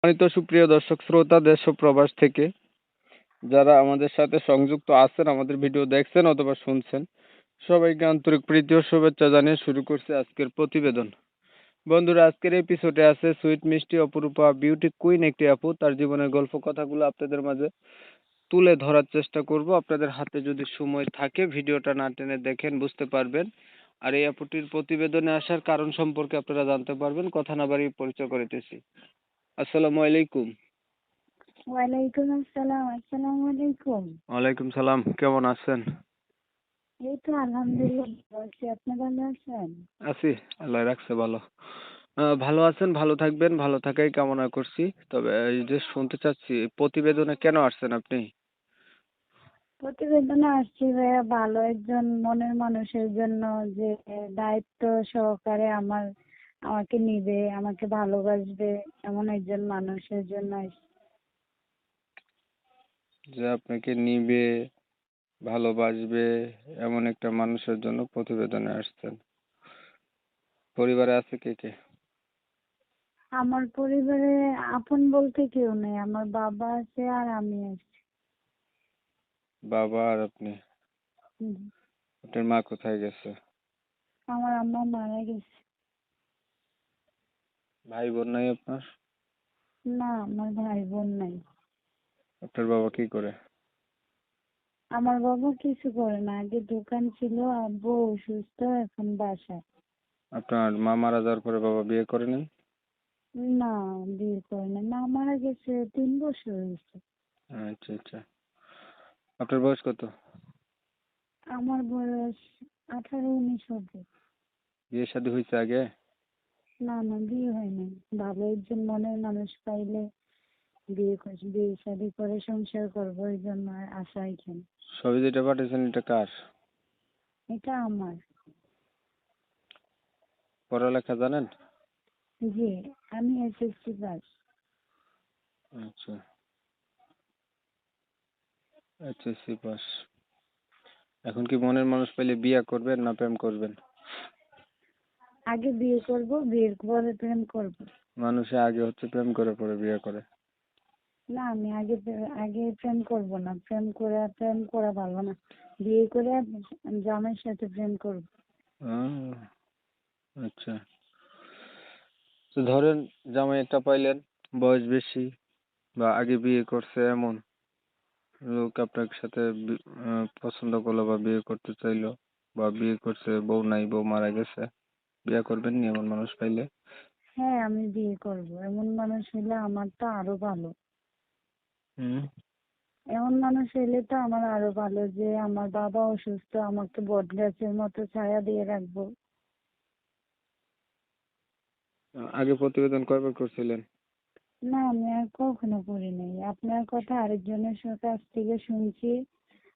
সম্মানিত সুপ্রিয় দর্শক শ্রোতা দেশ ও প্রবাস থেকে যারা আমাদের সাথে সংযুক্ত আছেন, আমাদের ভিডিও দেখছেন অথবা শুনছেন, সবাইকে আন্তরিক প্রীতি ও শুভেচ্ছা জানিয়ে শুরু করছে আজকের প্রতিবেদন। বন্ধুরা, আজকের এপিসোডে আছে সুইট মিষ্টি অপরূপা বিউটি কুইন একটি আপু। তার জীবনের গল্প কথাগুলো আপনাদের মাঝে তুলে ধরার চেষ্টা করব। আপনাদের হাতে যদি সময় থাকে ভিডিওটা না টেনে দেখেন, বুঝতে পারবেন। আর এই আপুটির প্রতিবেদনে আসার কারণ সম্পর্কে আপনারা জানতে পারবেন। কথা না বাড়িয়ে পরিচয় করিতেছি। আসসালামু আলাইকুম। ওয়ালাইকুম আসসালাম। আসসালামু আলাইকুম। ওয়ালাইকুম সালাম। কেমন আছেন? এই তো আলহামদুলিল্লাহ ভালো আছি। আপনি ভালো আছেন? আছি, আল্লাহ রাখছে ভালো। ভালো আছেন, ভালো থাকবেন, ভালো থাকাই কামনা করছি। তবে এই যে শুনতে চাচ্ছি, প্রতিবেদনে কেন আসছেন আপনি? প্রতিবেদনে আসছি ভাইয়া ভালো একজন মনের মানুষের জন্য, যে দায়িত্ব সহকারে আমাকে নিবে, আমাকে ভালোবাসবে, এমন একজন মানুষের জন্য আসছি। যে আপনাকে নিবে, ভালোবাসবে, এমন একটা মানুষের জন্য প্রতিবেদনে আসছেন। পরিবারে আছে কে কে? আমার পরিবারে আপন বলতে কেউ নেই। আমার বাবা আছে আর আমি আছি। বাবা আর আপনি। হুম। আপনার মা কোথায় গেছে? আমার আম্মা মারা গেছে। ভাই বোন নাই আপনার? না, আমার ভাই বোন নাই। আপনার বাবা কি করে? আমার বাবা কিছু করে না, আগে দোকান ছিল, আব্বু অসুস্থ, এখন বাসায়। আপনার মা মারা যাওয়ার পরে বাবা বিয়ে করেনি? না, বিয়ে করে না। মা মারা গেছে 3 বছর হয়েছে। আচ্ছা আচ্ছা। আপনার বয়স কত? আমার বয়স 18-19 হবে। বিয়ে শাদী হয়েছে আগে? না না, বিয়ে হয় নাই। ভালো একজন মনের মানুষ পাইলে বিয়ে শাদী করে সংসার করবো, এই জন্য আশা এখানে। ছবি যেটা পাঠিয়েছেন এটা কার? এটা আমার। পড়ালেখা জানেন? জি, আমি SSC পাস। আচ্ছা, HSC পাস। এখন কি মনের মানুষ পেলে বিয়ে করবেন না প্রেম করবেন? আগে বিয়ে করব, বিয়ের পরে প্রেম করব। মানুষে আগে হচ্ছে প্রেম করে পরে বিয়ে করে। না, আমি আগে প্রেম করব না। প্রেম করা ভালো না। বিয়ে করে জামাইয়ের সাথে প্রেম করব। আহ, আচ্ছা। তো ধরেন জামাই একটা পাইলেন, বয়স বেশি বা আগে বিয়ে করছে এমন লোক আপনার সাথে পছন্দ করলো বা বিয়ে করতে চাইলো, বা বিয়ে করছে বউ নাই, বউ মারা গেছে, বিয়ে করবেন নি এমন মানুষ পাইলে? হ্যাঁ, আমি বিয়ে করব। এমন মানুষ হলে আমার তো আরো ভালো। হুম। এমন মানুষ হলে তো আমার আরো ভালো, যে আমার বাবা অসুস্থ, আমাকে বট গাছের মতো ছায়া দিয়ে রাখবো। আগে প্রতিবেদন কয়বার করছিলেন? না, আমি আর কখনো করি নাই। আপনার কথা আরেকজনের কাছ থেকে শুনছি,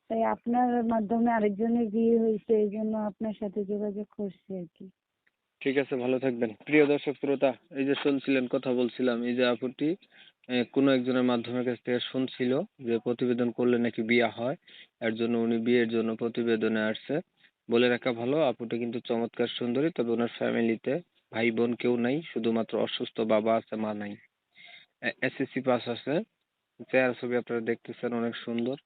তাই আপনার মাধ্যমে আরেকজনের বিয়ে হয়েছে, এই জন্য আপনার সাথে যোগাযোগ করছি আর কি। ঠিক আছে, ভালো থাকবেন। প্রিয় দর্শক শ্রোতা, এই যে শুনছিলেন, কথা বলছিলাম, এই যে আপুটি কোনো একজনের মাধ্যমের কাছ থেকে শুনছিল যে প্রতিবেদন করলে নাকি বিয়ে হয়, এর জন্য উনি বিয়ের জন্য প্রতিবেদনে আসছে। বলে রাখা ভালো, আপুটি কিন্তু চমৎকার সুন্দরী, তবে ওনার ফ্যামিলিতে ভাই বোন কেউ নাই, শুধুমাত্র অসুস্থ বাবা আছে, মা নাই। SSC পাস আছে। চেহারা ছবি আপনারা দেখতেছেন, অনেক সুন্দর।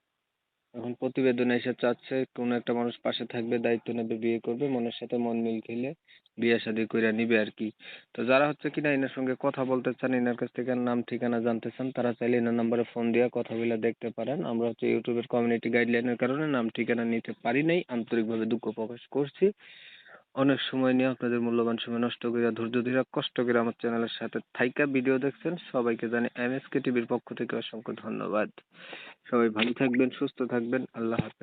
এখন প্রতিবেদনে এসে চাচ্ছে কোনো একটা মানুষ পাশে থাকবে, দায়িত্ব নেবে, বিয়ে করবে, মনের সাথে মন মিল খেলে বিয়ে শাদী কইরা নিবে আর কি। তো যারা হচ্ছে কিনা এনার সঙ্গে কথা বলতে চান, এনার কাছ থেকে নাম ঠিকানা জানতে চান, তারা চাইলে এনার নাম্বারে ফোন দিয়ে কথা বলে দেখতে পারেন। আমরা হচ্ছে ইউটিউবের কমিউনিটি গাইডলাইনের কারণে নাম ঠিকানা নিতে পারি নাই, আন্তরিকভাবে দুঃখ প্রকাশ করছি। অনেক সময় নিয়ে আপনাদের মূল্যবান সময় নষ্ট করে, ধৈর্য ধরে কষ্ট করে আমার চ্যানেলের সাথে থাইকা ভিডিও দেখছেন, সবাইকে জানি MSK টিভির পক্ষ থেকে অসংখ্য ধন্যবাদ। সবাই ভালো থাকবেন, সুস্থ থাকবেন। আল্লাহ হাফেজ।